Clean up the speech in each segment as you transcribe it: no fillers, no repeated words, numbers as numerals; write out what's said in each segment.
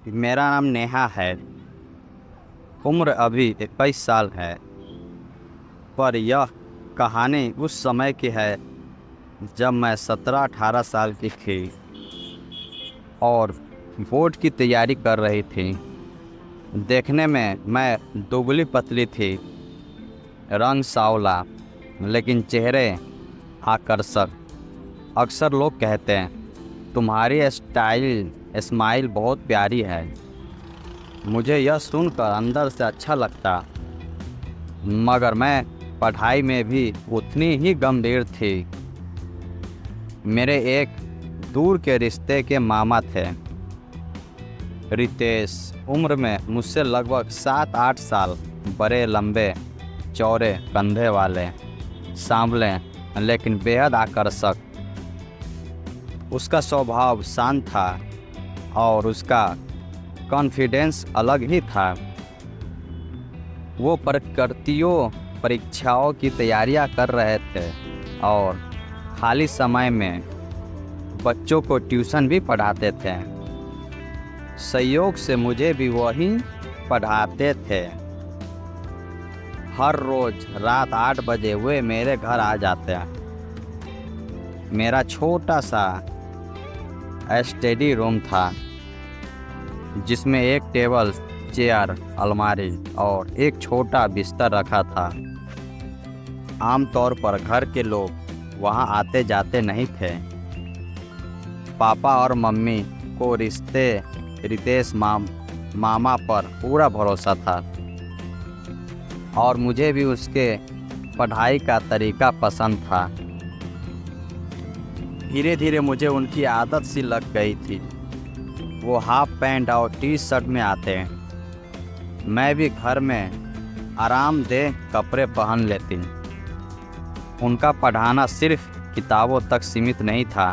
मेरा नाम नेहा है। उम्र अभी 21 साल है। पर यह कहानी उस समय की है जब मैं 17-18 साल की थी और बोर्ड की तैयारी कर रही थी। देखने में मैं दुबली पतली थी, रंग सांवला, लेकिन चेहरे आकर्षक। अक्सर लोग कहते हैं तुम्हारी स्माइल बहुत प्यारी है। मुझे यह सुनकर अंदर से अच्छा लगता, मगर मैं पढ़ाई में भी उतनी ही गंभीर थी। मेरे एक दूर के रिश्ते के मामा थे, रितेश। उम्र में मुझसे लगभग 7-8 साल बड़े, लंबे चौड़े कंधे वाले, सांवले लेकिन बेहद आकर्षक। उसका स्वभाव शांत था और उसका कॉन्फिडेंस अलग ही था। वो परीक्षाओं की तैयारियां कर रहे थे और खाली समय में बच्चों को ट्यूशन भी पढ़ाते थे। संयोग से मुझे भी वही पढ़ाते थे। हर रोज रात 8 बजे वे मेरे घर आ जाते। मेरा छोटा सा स्टडी रूम था जिसमें एक टेबल, चेयर, अलमारी और एक छोटा बिस्तर रखा था। आमतौर पर घर के लोग वहां आते जाते नहीं थे। पापा और मम्मी को रितेश मामा पर पूरा भरोसा था और मुझे भी उसके पढ़ाई का तरीका पसंद था। धीरे धीरे मुझे उनकी आदत सी लग गई थी। वो हाफ पैंट और टी शर्ट में आते हैं। मैं भी घर में आरामदेह कपड़े पहन लेती। उनका पढ़ाना सिर्फ किताबों तक सीमित नहीं था।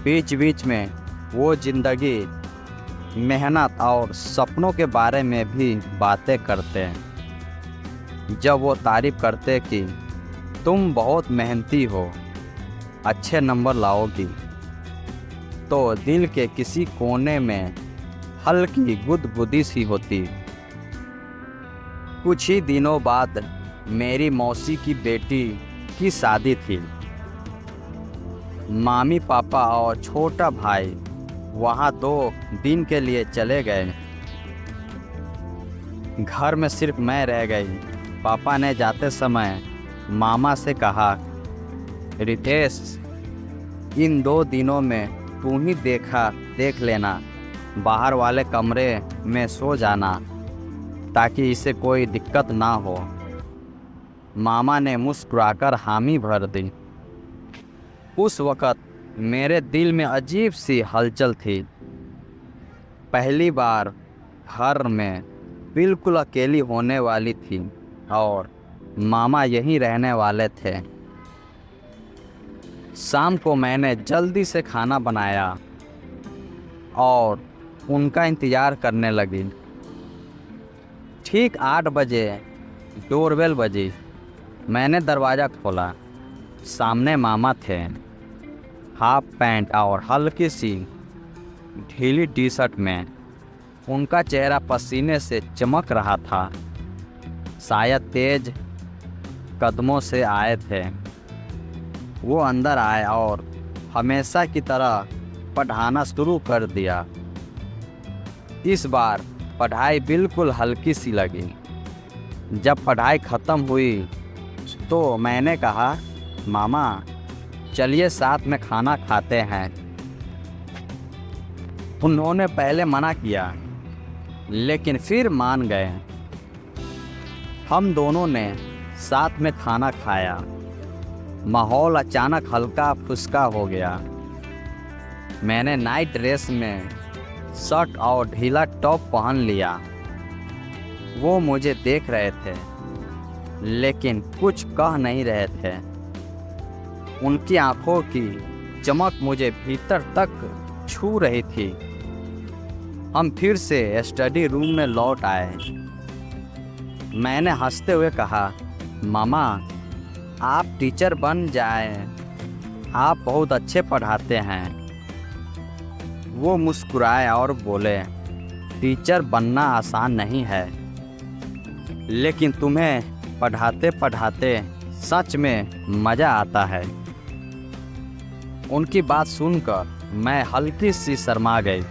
बीच बीच में वो जिंदगी, मेहनत और सपनों के बारे में भी बातें करते हैं। जब वो तारीफ करते कि तुम बहुत मेहनती हो, अच्छे नंबर लाओगी, तो दिल के किसी कोने में हल्की गुदगुदी सी होती। कुछ ही दिनों बाद मेरी मौसी की बेटी की शादी थी। मामी, पापा और छोटा भाई वहाँ 2 दिन के लिए चले गए। घर में सिर्फ मैं रह गई। पापा ने जाते समय मामा से कहा, रितेश, इन 2 दिनों में तू ही देख लेना, बाहर वाले कमरे में सो जाना ताकि इसे कोई दिक्कत ना हो। मामा ने मुस्कुराकर हामी भर दी। उस वक़्त मेरे दिल में अजीब सी हलचल थी। पहली बार घर में बिल्कुल अकेली होने वाली थी और मामा यहीं रहने वाले थे। शाम को मैंने जल्दी से खाना बनाया और उनका इंतज़ार करने लगी। ठीक 8 बजे डोरबेल बजी। मैंने दरवाज़ा खोला। सामने मामा थे, हाफ पैंट और हल्की सी ढीली टी शर्ट में। उनका चेहरा पसीने से चमक रहा था। शायद तेज कदमों से आए थे। वो अंदर आए और हमेशा की तरह पढ़ाना शुरू कर दिया। इस बार पढ़ाई बिल्कुल हल्की सी लगी। जब पढ़ाई ख़त्म हुई तो मैंने कहा, मामा चलिए साथ में खाना खाते हैं। उन्होंने पहले मना किया लेकिन फिर मान गए। हम दोनों ने साथ में खाना खाया। माहौल अचानक हल्का फुल्का हो गया। मैंने नाइट ड्रेस में शर्ट और ढीला टॉप पहन लिया। वो मुझे देख रहे थे लेकिन कुछ कह नहीं रहे थे। उनकी आंखों की चमक मुझे भीतर तक छू रही थी। हम फिर से स्टडी रूम में लौट आए। मैंने हंसते हुए कहा, मामा आप टीचर बन जाएं, आप बहुत अच्छे पढ़ाते हैं। वो मुस्कुराए और बोले, टीचर बनना आसान नहीं है, लेकिन तुम्हें पढ़ाते पढ़ाते सच में मज़ा आता है। उनकी बात सुनकर मैं हल्की सी शर्मा गई।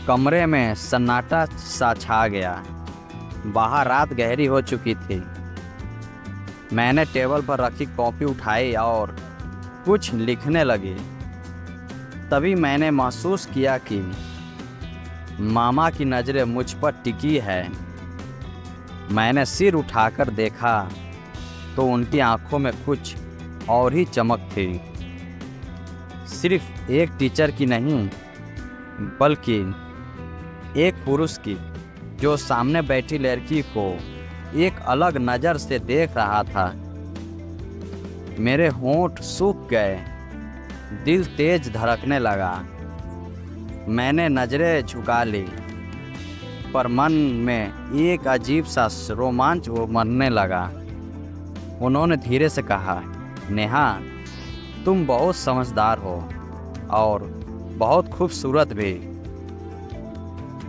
कमरे में सन्नाटा सा छा गया। बाहर रात गहरी हो चुकी थी। मैंने टेबल पर रखी कॉपी उठाई और कुछ लिखने लगी। तभी मैंने महसूस किया कि मामा की नज़रें मुझ पर टिकी है। मैंने सिर उठाकर देखा तो उनकी आंखों में कुछ और ही चमक थी। सिर्फ एक टीचर की नहीं, बल्कि एक पुरुष की, जो सामने बैठी लड़की को एक अलग नज़र से देख रहा था। मेरे होंठ सूख गए, दिल तेज धड़कने लगा। मैंने नज़रें झुका ली, पर मन में एक अजीब सा रोमांच उमड़ने लगा। उन्होंने धीरे से कहा, नेहा, तुम बहुत समझदार हो और बहुत खूबसूरत भी।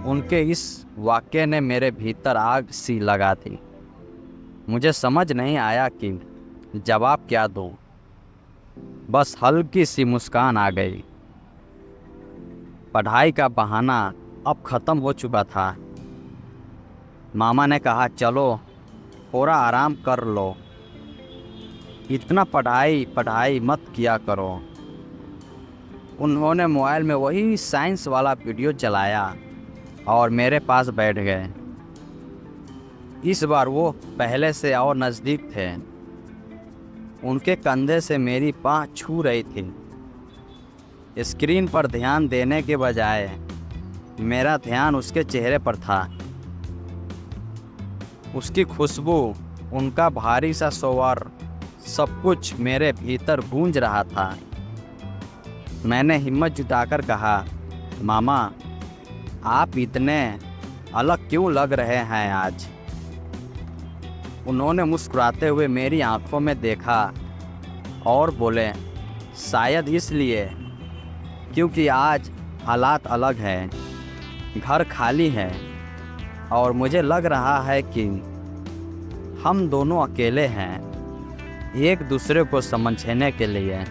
उनके इस वाक्य ने मेरे भीतर आग सी लगा दी। मुझे समझ नहीं आया कि जवाब क्या दूं। बस हल्की सी मुस्कान आ गई। पढ़ाई का बहाना अब ख़त्म हो चुका था। मामा ने कहा, चलो थोड़ा आराम कर लो, इतना पढ़ाई मत किया करो। उन्होंने मोबाइल में वही साइंस वाला वीडियो चलाया और मेरे पास बैठ गए। इस बार वो पहले से और नज़दीक थे। उनके कंधे से मेरी बाह छू रही थी। स्क्रीन पर ध्यान देने के बजाय मेरा ध्यान उसके चेहरे पर था। उसकी खुशबू, उनका भारी सा स्वर, सब कुछ मेरे भीतर गूंज रहा था। मैंने हिम्मत जुटाकर कहा, मामा, आप इतने अलग क्यों लग रहे हैं आज? उन्होंने मुस्कुराते हुए मेरी आंखों में देखा और बोले, शायद इसलिए क्योंकि आज हालात अलग हैं, घर खाली है और मुझे लग रहा है कि हम दोनों अकेले हैं एक दूसरे को समझने के लिए।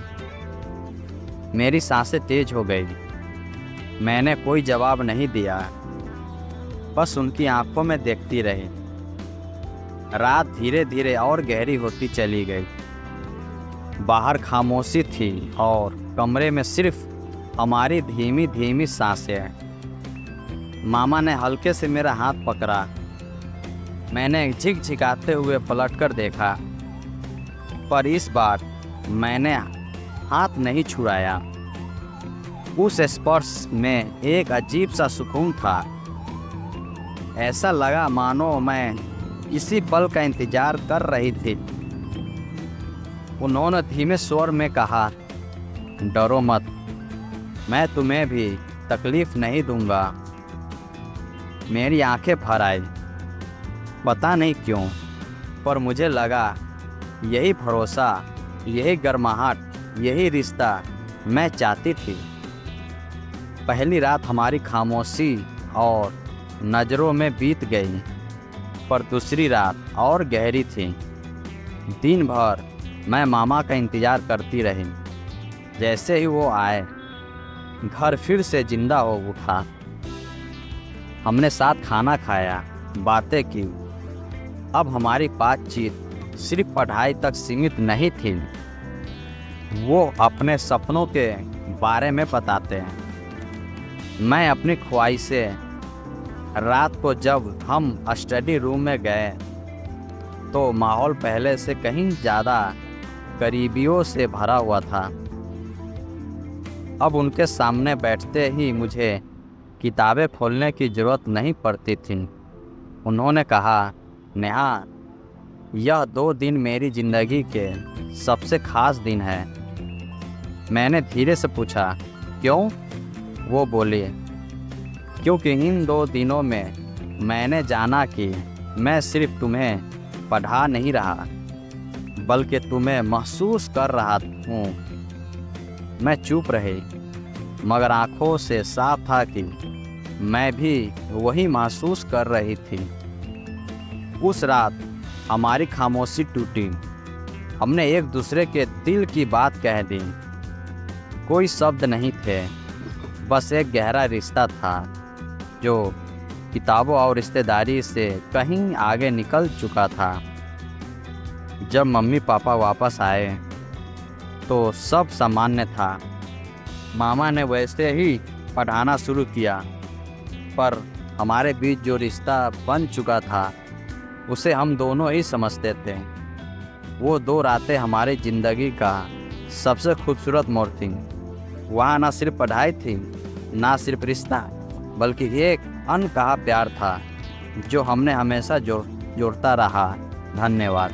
मेरी सांसें तेज हो गई। मैंने कोई जवाब नहीं दिया, बस उनकी आंखों में देखती रही। रात धीरे धीरे और गहरी होती चली गई। बाहर खामोशी थी और कमरे में सिर्फ हमारी धीमी धीमी सांसें। मामा ने हल्के से मेरा हाथ पकड़ा। मैंने झिकझिकाते हुए पलटकर देखा, पर इस बार मैंने हाथ नहीं छुड़ाया। उस स्पर्श में एक अजीब सा सुकून था। ऐसा लगा मानो मैं इसी पल का इंतजार कर रही थी। उन्होंने धीमे स्वर में कहा, डरो मत, मैं तुम्हें भी तकलीफ नहीं दूंगा। मेरी आंखें भर आई। पता नहीं क्यों, पर मुझे लगा यही भरोसा, यही गर्माहट, यही रिश्ता मैं चाहती थी। पहली रात हमारी खामोशी और नज़रों में बीत गई, पर दूसरी रात और गहरी थी। दिन भर मैं मामा का इंतज़ार करती रही। जैसे ही वो आए, घर फिर से जिंदा हो उठा। हमने साथ खाना खाया, बातें की। अब हमारी बातचीत सिर्फ पढ़ाई तक सीमित नहीं थी। वो अपने सपनों के बारे में बताते हैं, मैं अपनी ख्वाहिशें। रात को जब हम स्टडी रूम में गए तो माहौल पहले से कहीं ज़्यादा करीबियों से भरा हुआ था। अब उनके सामने बैठते ही मुझे किताबें खोलने की ज़रूरत नहीं पड़ती थी। उन्होंने कहा, नेहा, यह 2 दिन मेरी ज़िंदगी के सबसे ख़ास दिन है। मैंने धीरे से पूछा, क्यों? वो बोली, क्योंकि इन 2 दिनों में मैंने जाना कि मैं सिर्फ तुम्हें पढ़ा नहीं रहा, बल्कि तुम्हें महसूस कर रहा हूँ। मैं चुप रही, मगर आंखों से साफ था कि मैं भी वही महसूस कर रही थी। उस रात हमारी खामोशी टूटी। हमने एक दूसरे के दिल की बात कह दी। कोई शब्द नहीं थे, बस एक गहरा रिश्ता था जो किताबों और रिश्तेदारी से कहीं आगे निकल चुका था। जब मम्मी पापा वापस आए तो सब सामान्य था। मामा ने वैसे ही पढ़ाना शुरू किया, पर हमारे बीच जो रिश्ता बन चुका था उसे हम दोनों ही समझते थे। वो 2 रातें हमारी ज़िंदगी का सबसे खूबसूरत मोड़ थी। वहाँ ना सिर्फ पढ़ाई थी, ना सिर्फ रिश्ता, बल्कि एक अनकहा प्यार था जो हमने हमेशा जोड़ता रहा। धन्यवाद।